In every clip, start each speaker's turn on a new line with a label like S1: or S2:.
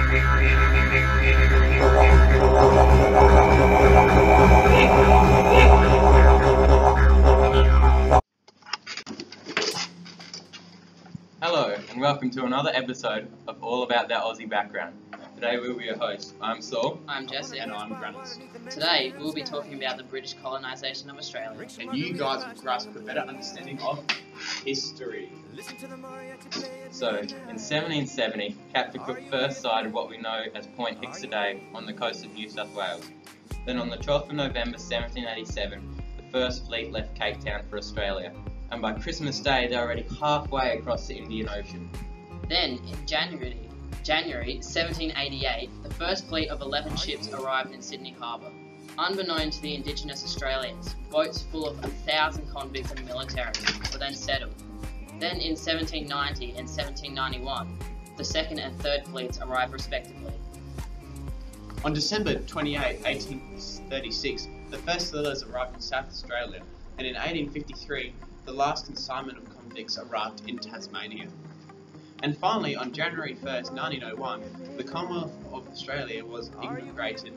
S1: Hello and welcome to another episode of All About That Aussie Background. Today we'll be your hosts. I'm Saul.
S2: I'm Jesse.
S3: And I'm Granners.
S2: Today we'll be talking about the British colonisation of Australia.
S3: And you guys will grasp a better understanding of history.
S1: So, in 1770, Captain Cook first sighted what we know as Point Hicks-a-Day on the coast of New South Wales. Then on the 12th of November 1787, the first fleet left Cape Town for Australia. And by Christmas Day, they're already halfway across the Indian Ocean.
S2: Then, in January 1788, the first fleet of 11 ships arrived in Sydney Harbour. Unbeknown to the Indigenous Australians, boats full of 1,000 convicts and military were then settled. Then, in 1790 and 1791, the second and third fleets arrived respectively.
S3: On December 28, 1836, the first settlers arrived in South Australia, and in 1853, the last consignment of convicts arrived in Tasmania. And finally, on January 1st, 1901, the Commonwealth of Australia was inaugurated.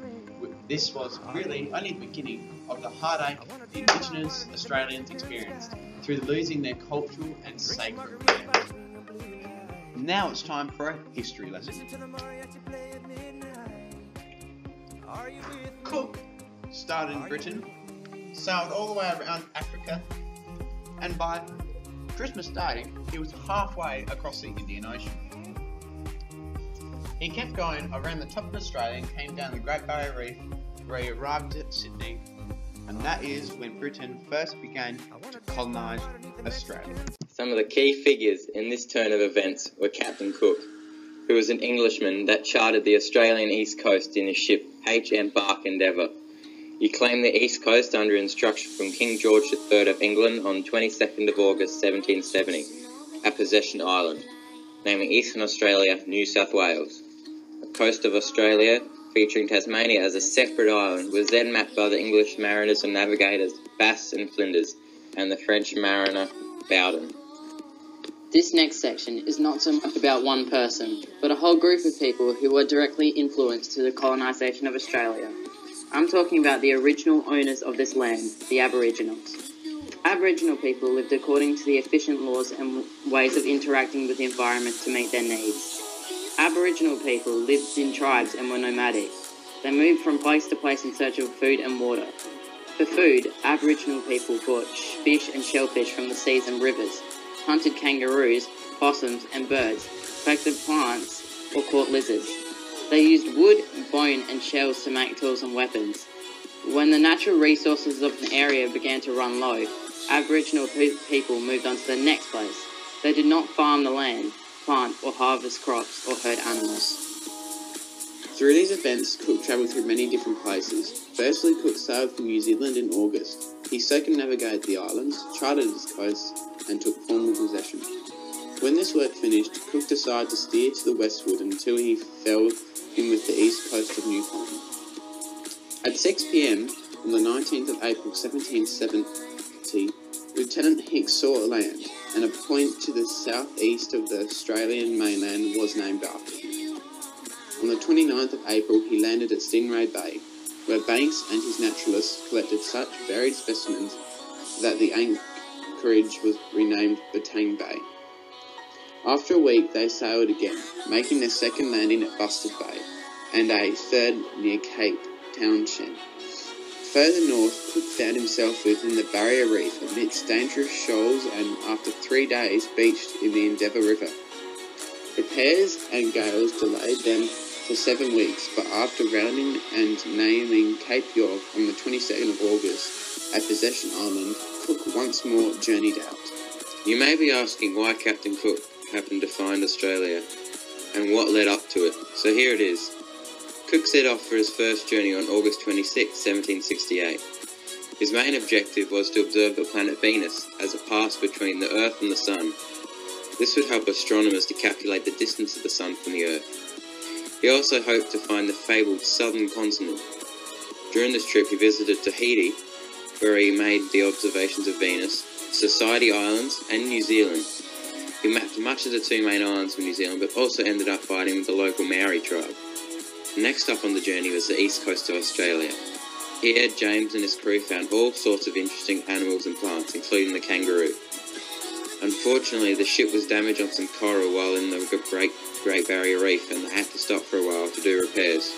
S3: This was really only the beginning of the heartache the Indigenous Australians experienced through losing their cultural and sacred land. Now it's time for a history lesson. Cook started in Britain, sailed all the way around Africa, and by Christmas Day, he was halfway across the Indian Ocean. He kept going around the top of Australia and came down the Great Barrier Reef, where he arrived at Sydney, and that is when Britain first began to colonise Australia.
S1: Some of the key figures in this turn of events were Captain Cook, who was an Englishman that charted the Australian east coast in his ship H.M. Bark Endeavour. He claimed the east coast under instruction from King George III of England on 22nd of August 1770 at Possession Island, naming Eastern Australia New South Wales. The coast of Australia, featuring Tasmania as a separate island, was then mapped by the English mariners and navigators Bass and Flinders and the French mariner Bowden.
S2: This next section is not so much about one person, but a whole group of people who were directly influenced to the colonisation of Australia. I'm talking about the original owners of this land, the Aboriginals. Aboriginal people lived according to the efficient laws and ways of interacting with the environment to meet their needs. Aboriginal people lived in tribes and were nomadic. They moved from place to place in search of food and water. For food, Aboriginal people caught fish and shellfish from the seas and rivers, hunted kangaroos, possums and birds, collected plants, or caught lizards. They used wood, bone and shells to make tools and weapons. When the natural resources of an area began to run low, Aboriginal people moved on to the next place. They did not farm the land, plant or harvest crops or herd animals.
S3: Through these events, Cook travelled through many different places. Firstly, Cook sailed from New Zealand in August. He circumnavigated the islands, charted its coast, and took formal possession. When this work finished, Cook decided to steer to the westward until he fell in with the east coast of Newfoundland. At 6 p.m. on the 19th of April 1770, Lieutenant Hicks saw land, and a point to the southeast of the Australian mainland was named after him. On the 29th of April, he landed at Stingray Bay, where Banks and his naturalists collected such varied specimens that the anchorage was renamed Batang Bay. After a week, they sailed again, making their second landing at Bustard Bay, and a third near Cape Townshend. Further north, Cook found himself within the Barrier Reef amidst dangerous shoals and, after 3 days, beached in the Endeavour River. Repairs and gales delayed them for 7 weeks, but after rounding and naming Cape York on the 22nd of August at Possession Island, Cook once more journeyed out.
S1: You may be asking why Captain Cook happened to find Australia and what led up to it, so here it is. Cook set off for his first journey on August 26, 1768. His main objective was to observe the planet Venus as it passed between the Earth and the Sun. This would help astronomers to calculate the distance of the Sun from the Earth. He also hoped to find the fabled southern continent. During this trip he visited Tahiti, where he made the observations of Venus, Society Islands and New Zealand. who mapped much of the two main islands of New Zealand, but also ended up fighting with the local Maori tribe. Next up on the journey was the east coast of Australia. Here, James and his crew found all sorts of interesting animals and plants, including the kangaroo. Unfortunately, the ship was damaged on some coral while in the Great Barrier Reef, and they had to stop for a while to do repairs.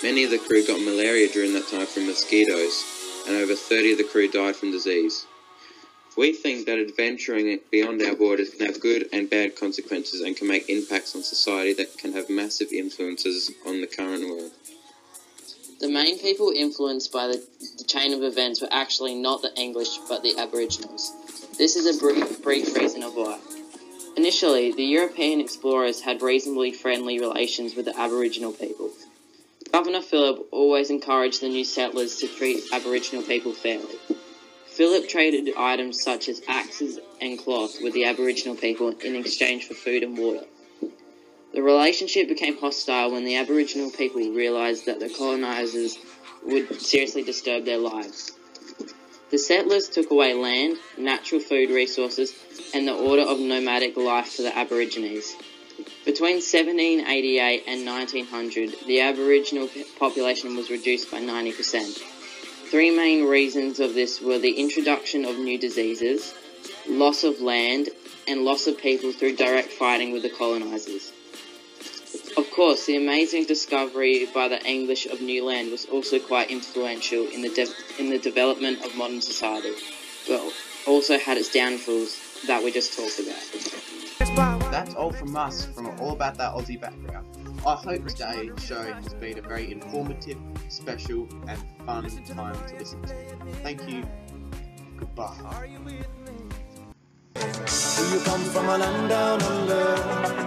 S1: Many of the crew got malaria during that time from mosquitoes, and over 30 of the crew died from disease. We think that adventuring beyond our borders can have good and bad consequences and can make impacts on society that can have massive influences on the current world.
S2: The main people influenced by the chain of events were actually not the English, but the Aboriginals. This is a brief reason of why. Initially, the European explorers had reasonably friendly relations with the Aboriginal people. Governor Phillip always encouraged the new settlers to treat Aboriginal people fairly. Phillip traded items such as axes and cloth with the Aboriginal people in exchange for food and water. The relationship became hostile when the Aboriginal people realised that the colonisers would seriously disturb their lives. The settlers took away land, natural food resources, and the order of nomadic life for the Aborigines. Between 1788 and 1900, the Aboriginal population was reduced by 90%. Three main reasons of this were the introduction of new diseases, loss of land, and loss of people through direct fighting with the colonisers. Of course, the amazing discovery by the English of new land was also quite influential in the development of modern society, but also had its downfalls that we just talked about.
S3: That's all from us from All About That Aussie background. I hope today's show has been a very informative, special and fun time to listen to. Thank you. Goodbye.
S4: Do you come from a land down under?